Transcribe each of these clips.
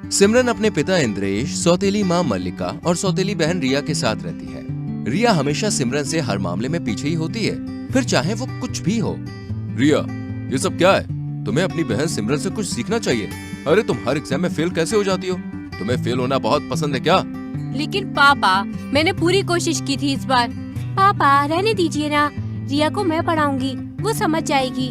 सिमरन अपने पिता इंद्रेश, सौतेली माँ मल्लिका और सौतेली बहन रिया के साथ रहती है। रिया हमेशा सिमरन से हर मामले में पीछे ही होती है, फिर चाहे वो कुछ भी हो। रिया, ये सब क्या है? तुम्हें अपनी बहन सिमरन से कुछ सीखना चाहिए। अरे तुम हर एग्जाम में फेल कैसे हो जाती हो? तुम्हें फेल होना बहुत पसंद है क्या? लेकिन पापा, मैंने पूरी कोशिश की थी इस बार। पापा रहने दीजिए ना, रिया को मैं पढ़ाऊंगी, वो समझ जाएगी।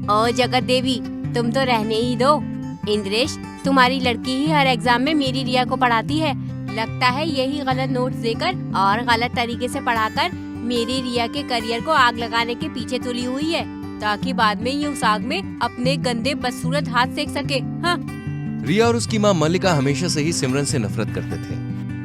ओ जगत देवी, तुम तो रहने ही दो। इंद्रेश, तुम्हारी लड़की ही हर एग्जाम में मेरी रिया को पढ़ाती है। लगता है यही गलत नोट्स देकर और गलत तरीके से पढ़ाकर मेरी रिया के करियर को आग लगाने के पीछे तुली हुई है, ताकि बाद में ये उस आग में अपने गंदे बदसूरत हाथ सेक सके। हाँ। रिया और उसकी माँ मल्लिका हमेशा से ही सिमरन से नफरत करते थे।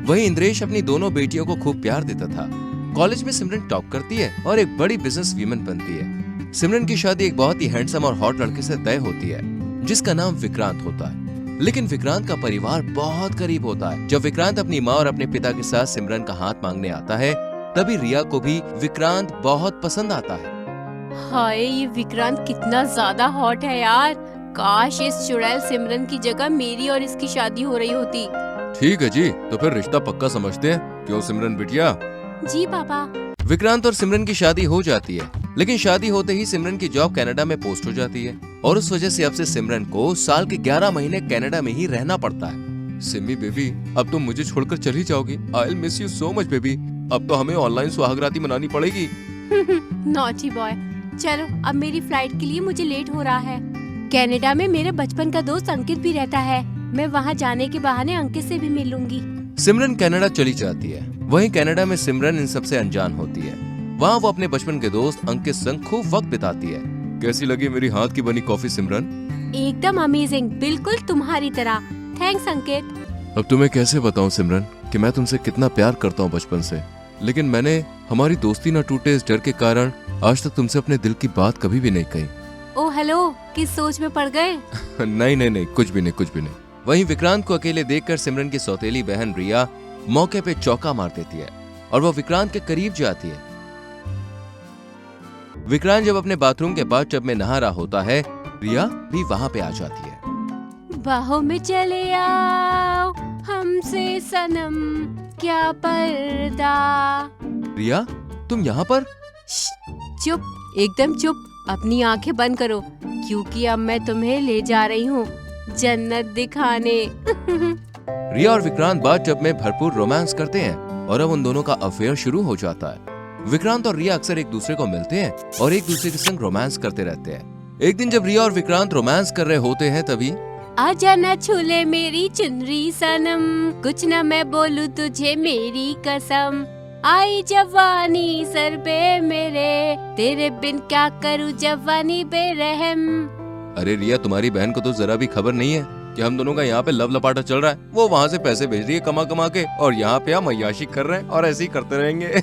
वहीं इंद्रेश अपनी दोनों बेटियों को खूब प्यार देता था। कॉलेज में सिमरन टॉप करती है और एक बड़ी बिजनेस वीमन बनती है। सिमरन की शादी एक बहुत ही हैंडसम और हॉट लड़के से तय होती है, जिसका नाम विक्रांत होता है। लेकिन विक्रांत का परिवार बहुत करीब होता है। जब विक्रांत अपनी माँ और अपने पिता के साथ सिमरन का हाथ मांगने आता है, तभी रिया को भी विक्रांत बहुत पसंद आता है। हाय, ये विक्रांत कितना ज्यादा हॉट है यार। काश इस चुड़ैल सिमरन की जगह मेरी और इसकी शादी हो रही होती। ठीक है जी, तो फिर रिश्ता पक्का समझते हैं, क्यों सिमरन बिटिया? जी पापा। विक्रांत और सिमरन की शादी हो जाती है, लेकिन शादी होते ही सिमरन की जॉब कनाडा में पोस्ट हो जाती है और उस वजह से अब से सिमरन को साल के 11 महीने कनाडा में ही रहना पड़ता है। सिमी बेबी, अब तुम मुझे छोड़कर चली जाओगी। I will miss you so much baby. अब तो हमें ऑनलाइन सुहागराती मनानी पड़ेगी। Naughty boy. चलो, अब मेरी फ्लाइट के लिए मुझे लेट हो रहा है। कनाडा में मेरे बचपन का दोस्त अंकित भी रहता है। मैं वहाँ जाने के बहाने अंकित से भी मिल लूंगी। सिमरन कनाडा चली जाती है। वहीं कनाडा में सिमरन इन सबसे अनजान होती है। वहाँ वो अपने बचपन के दोस्त अंकित संग खूब वक्त बिताती है। कैसी लगी मेरी हाथ की बनी कॉफी सिमरन? एकदम अमेजिंग, बिल्कुल तुम्हारी तरह। थैंक्स अंकित। अब तुम्हें कैसे बताऊं सिमरन कि मैं तुमसे कितना प्यार करता हूं बचपन से, लेकिन मैंने हमारी दोस्ती न टूटे इस डर के कारण आज तक तुमसे अपने दिल की बात कभी भी नहीं कही। ओ हेलो, किस सोच में पड़ गए? नहीं, कुछ भी नहीं। वहीं विक्रांत को अकेले देखकर सिमरन की सौतेली बहन रिया मौके पे चौका मार देती है और वो विक्रांत के करीब जाती है। विक्रांत जब अपने बाथरूम के बाथटब में नहा रहा होता है, रिया भी वहाँ पे आ जाती है। बाहों में चले आओ हमसे सनम, क्या पर्दा। रिया, तुम यहाँ पर? चुप, एकदम चुप। अपनी आंखें बंद करो, क्योंकि अब मैं तुम्हें ले जा रही हूँ जन्नत दिखाने। रिया और विक्रांत बाथटब में भरपूर रोमांस करते हैं और अब उन दोनों का अफेयर शुरू हो जाता है। विक्रांत और रिया अक्सर एक दूसरे को मिलते हैं और एक दूसरे के संग रोमांस करते रहते हैं। एक दिन जब रिया और विक्रांत रोमांस कर रहे होते हैं, तभी आजा न छूले मेरी चुनरी सनम, कुछ न मैं बोलूं तुझे मेरी कसम। आई जवानी सर पे मेरे, तेरे बिन क्या करूं जवानी बेरहम। अरे रिया, तुम्हारी बहन को तो जरा भी खबर नहीं है कि हम दोनों का यहाँ पे लव लपाटा चल रहा है। वो वहाँ से पैसे भेज रही है कमा कमा के और यहाँ पे हम अय्याशी कर रहे हैं और ऐसे ही करते रहेंगे।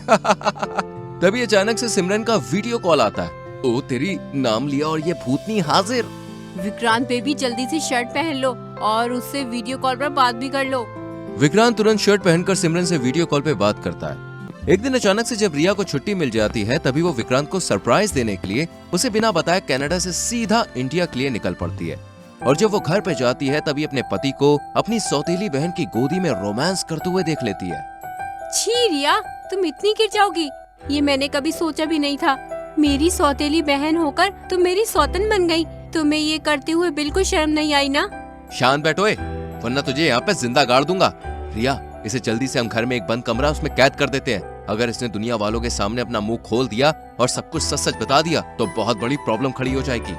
तभी अचानक से सिमरन का वीडियो कॉल आता है। ओ तेरी, नाम लिया और ये भूतनी हाजिर। विक्रांत बेबी, जल्दी से शर्ट पहन लो और उससे वीडियो कॉल पर बात भी कर लो। विक्रांत तुरंत शर्ट पहनकर सिमरन से वीडियो कॉल पे बात करता है। एक दिन अचानक से जब रिया को छुट्टी मिल जाती है, तभी वो विक्रांत को सरप्राइज देने के लिए उसे बिना बताए कनाडा से सीधा इंडिया के लिए निकल पड़ती है। और जब वो घर पे जाती है, तभी अपने पति को अपनी सौतेली बहन की गोदी में रोमांस करते हुए देख लेती है। छी रिया, तुम इतनी गिर जाओगी, ये मैंने कभी सोचा भी नहीं था। मेरी सौतेली बहन होकर तुम मेरी सौतन बन गई। तुम्हें ये करते हुए बिल्कुल शर्म नहीं आई ना? शांत बैठो, वरना तुझे यहाँ पे जिंदा गाड़ दूंगा। रिया, इसे जल्दी से हम घर में एक बंद कमरा उसमें कैद कर देते हैं। अगर इसने दुनिया वालों के सामने अपना मुंह खोल दिया और सब कुछ सच सच बता दिया, तो बहुत बड़ी प्रॉब्लम खड़ी हो जाएगी।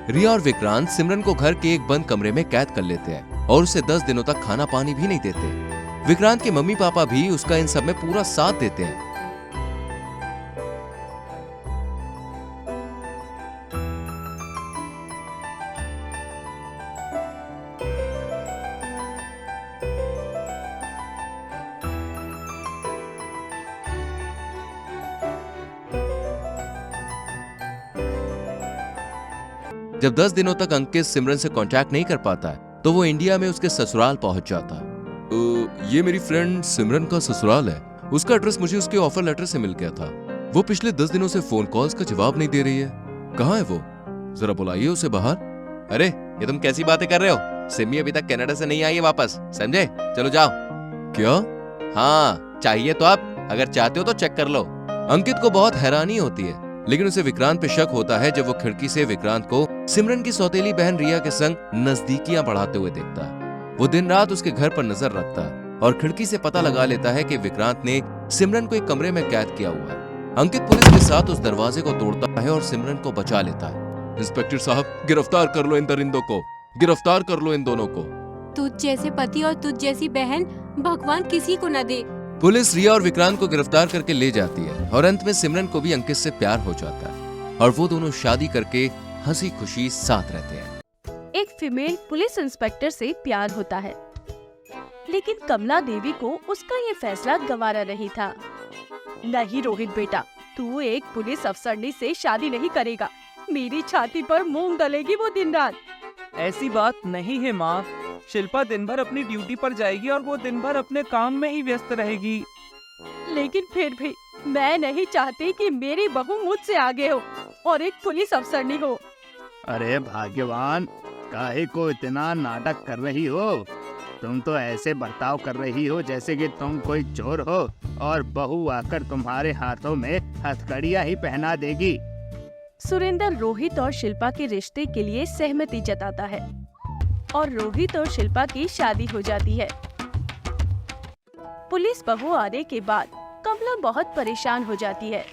रिया और विक्रांत सिमरन को घर के एक बंद कमरे में कैद कर लेते हैं और उसे 10 दिनों तक खाना पानी भी नहीं देते। विक्रांत के मम्मी पापा भी उसका इन सब में पूरा साथ देते हैं। जब 10 दिनों तक अंकित सिमरन से कांटेक्ट नहीं कर पाता है, तो वो इंडिया में उसके ससुराल पहुंच जाता है। ये मेरी फ्रेंड सिमरन का ससुराल है। उसका एड्रेस मुझे उसके ऑफर लेटर से मिल गया था। वो पिछले 10 दिनों से फोन कॉल्स का जवाब नहीं दे रही है। कहाँ है वो? जरा बुलाइए उसे बाहर। अरे ये तुम कैसी बातें कर रहे हो? सिमी अभी तक कनाडा से नहीं आई है वापस, समझे? चलो जाओ। क्या? हाँ, चाहिए तो आप, अगर चाहते हो तो चेक कर लो। अंकित को बहुत हैरानी होती है, लेकिन उसे विक्रांत पे शक होता है जब वो खिड़की से विक्रांत को सिमरन की सौतेली बहन रिया के संग नजदीकियां बढ़ाते हुए देखता है। वो दिन रात उसके घर पर नजर रखता है और खिड़की से पता लगा लेता है कि विक्रांत ने सिमरन को एक कमरे में कैद किया हुआ है। अंकित पुलिस के साथ उस दरवाजे को तोड़ता है और सिमरन को बचा लेता है। इंस्पेक्टर साहब, गिरफ्तार कर लो इन दरिंदों को, गिरफ्तार कर लो इन दोनों को। तुझ जैसे पति और तुझ जैसी बहन भगवान किसी को न दे। पुलिस रिया और विक्रांत को गिरफ्तार करके ले जाती है और अंत में सिमरन को भी अंकित से प्यार हो जाता है और वो दोनों शादी करके हंसी खुशी साथ रहते हैं। एक फीमेल पुलिस इंस्पेक्टर से प्यार होता है, लेकिन कमला देवी को उसका ये फैसला गवारा नहीं था। नहीं रोहित बेटा, तू एक पुलिस अफसरनी से शादी नहीं करेगा। मेरी छाती पर मूंग दलेगी वो दिन रात। ऐसी बात नहीं है माँ, शिल्पा दिन भर अपनी ड्यूटी पर जाएगी और वो दिन भर अपने काम में ही व्यस्त रहेगी। लेकिन फिर भी मैं नहीं चाहती कि मेरी बहू मुझसे आगे हो और एक पुलिस अफसरनी हो। अरे भाग्यवान, काहे को इतना नाटक कर रही हो? तुम तो ऐसे बर्ताव कर रही हो जैसे कि तुम कोई चोर हो और बहू आकर तुम्हारे हाथों में हथकड़ियां ही पहना देगी। सुरेंद्र रोहित और शिल्पा के रिश्ते के लिए सहमति जताता है और रोहित और शिल्पा की शादी हो जाती है। पुलिस बहू आने के बाद कमला बहुत परेशान हो जाती है।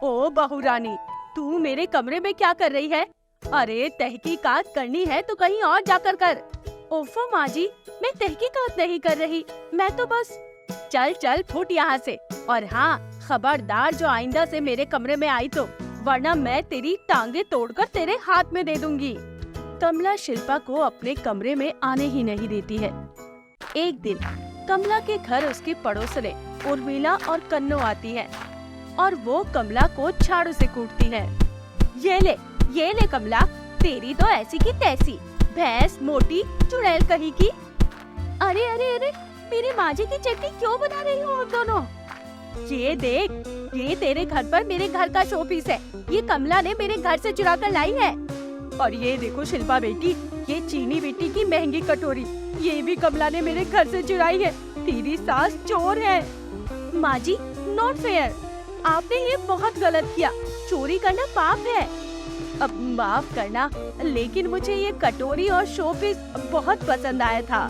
ओ बहू रानी, तू मेरे कमरे में क्या कर रही है? अरे तहकीकात करनी है तो कहीं और जाकर कर। ओफो माँ जी, मैं तहकीकात नहीं कर रही, मैं तो बस। चल चल फुट यहाँ से, और हाँ खबरदार जो आइंदा से मेरे कमरे में आई तो, वरना मैं तेरी टांगे तोड़कर तेरे हाथ में दे दूंगी। कमला शिल्पा को अपने कमरे में आने ही नहीं देती है। एक दिन कमला के घर उसके पड़ोसने उर्मिला और कन्नो आती है और वो कमला को झाड़ू से कूटती है। ये ले कमला, तेरी तो ऐसी की तैसी, भैंस मोटी चुड़ैल कहीं की। अरे अरे अरे, मेरी माँ जी की चटनी क्यों बना रही हो आप दोनों? ये देख, ये तेरे घर पर मेरे घर का शोपीस है, ये कमला ने मेरे घर से चुरा कर लाई है। और ये देखो शिल्पा बेटी, ये चीनी बेटी की महंगी कटोरी, ये भी कमला ने मेरे घर से चुराई है। तेरी सास चोर है। माँ जी, नॉट फेयर, आपने ये बहुत गलत किया, चोरी करना पाप है। अब माफ करना, लेकिन मुझे ये कटोरी और शोपीस बहुत पसंद आया था।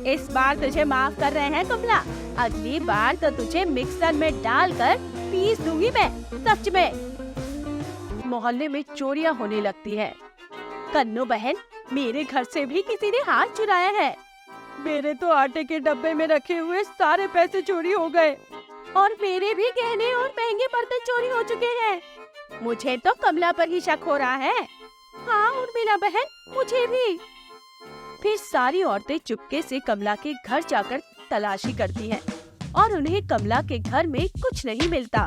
इस बार तुझे माफ कर रहे हैं कमला, अगली बार तो तुझे मिक्सर में डालकर पीस दूंगी मैं, सच में। मोहल्ले में चोरियां होने लगती है। कन्नो बहन, मेरे घर से भी किसी ने हाथ चुराया है। मेरे तो आटे के डब्बे में रखे हुए सारे पैसे चोरी हो गए और मेरे भी गहने और महंगे बर्तन चोरी हो चुके हैं। मुझे तो कमला पर ही शक हो रहा है। हाँ उर्मिला बहन, मुझे भी। फिर सारी औरतें चुपके से कमला के घर जाकर तलाशी करती हैं और उन्हें कमला के घर में कुछ नहीं मिलता।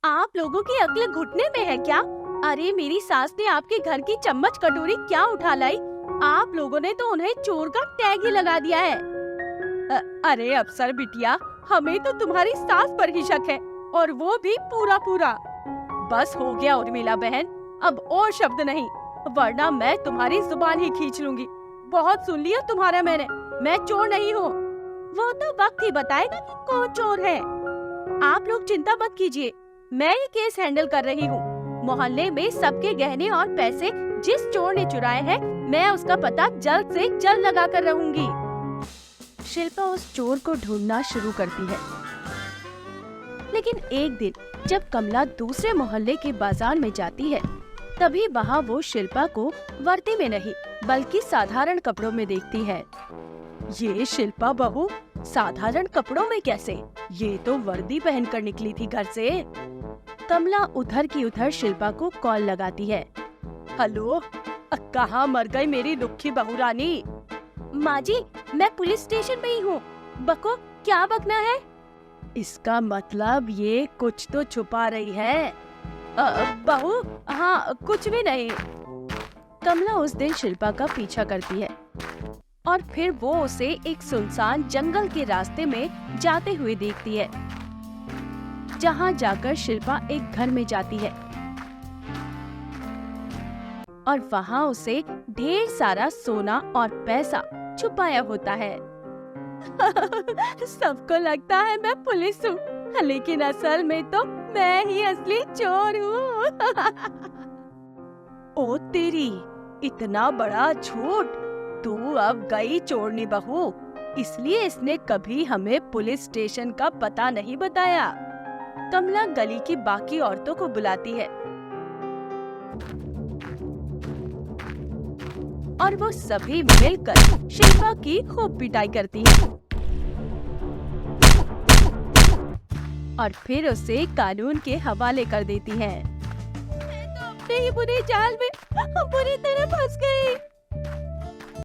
आप लोगों की अक्ल घुटने में है क्या? अरे मेरी सास ने आपके घर की चम्मच कटोरी क्या उठा लाई? आप लोगों ने तो उन्हें चोर का टैग ही लगा दिया है। अरे अफसर बिटिया, हमें तो तुम्हारी सास पर ही शक है, और वो भी पूरा पूरा। बस हो गया उर्मिला बहन, अब और शब्द नहीं, वरना मैं तुम्हारी जुबान ही खींच लूंगी। बहुत सुन लिया तुम्हारा मैंने, मैं चोर नहीं हूँ। वो तो वक्त ही बताएगा कि कौन चोर है। आप लोग चिंता मत कीजिए, मैं ये केस हैंडल कर रही हूँ। मोहल्ले में सबके गहने और पैसे जिस चोर ने चुराए हैं, मैं उसका पता जल्द से जल्द लगा कर रहूंगी। शिल्पा उस चोर को ढूंढना शुरू करती है। लेकिन एक दिन जब कमला दूसरे मोहल्ले के बाजार में जाती है, तभी वहाँ वो शिल्पा को वर्दी में नहीं बल्कि साधारण कपड़ों में देखती है। ये शिल्पा बहू साधारण कपड़ों में कैसे? ये तो वर्दी पहनकर निकली थी घर से। कमला उधर की उधर शिल्पा को कॉल लगाती है। हेलो, कहाँ मर गई मेरी दुखी बहू रानी? माँ जी, मैं पुलिस स्टेशन में ही हूँ। बको, क्या बकना है? इसका मतलब ये कुछ तो छुपा रही है। बहू, हाँ कुछ भी नहीं। कमला उस दिन शिल्पा का पीछा करती है और फिर वो उसे एक सुनसान जंगल के रास्ते में जाते हुए देखती है। जहाँ जाकर शिल्पा एक घर में जाती है और वहाँ उसे ढेर सारा सोना और पैसा छुपाया होता है। सबको लगता है मैं पुलिस हूँ, लेकिन असल में तो मैं ही असली चोर हूँ। ओ तेरी, इतना बड़ा झूठ! तू अब गई चोरनी बहू, इसलिए इसने कभी हमें पुलिस स्टेशन का पता नहीं बताया। कमला गली की बाकी औरतों को बुलाती है और वो सभी मिलकर शिल्पा की खूब पिटाई करती हैं और फिर उसे कानून के हवाले कर देती हैं। मैं तो अपने ही बुरे जाल में बुरी तरह फंस गई।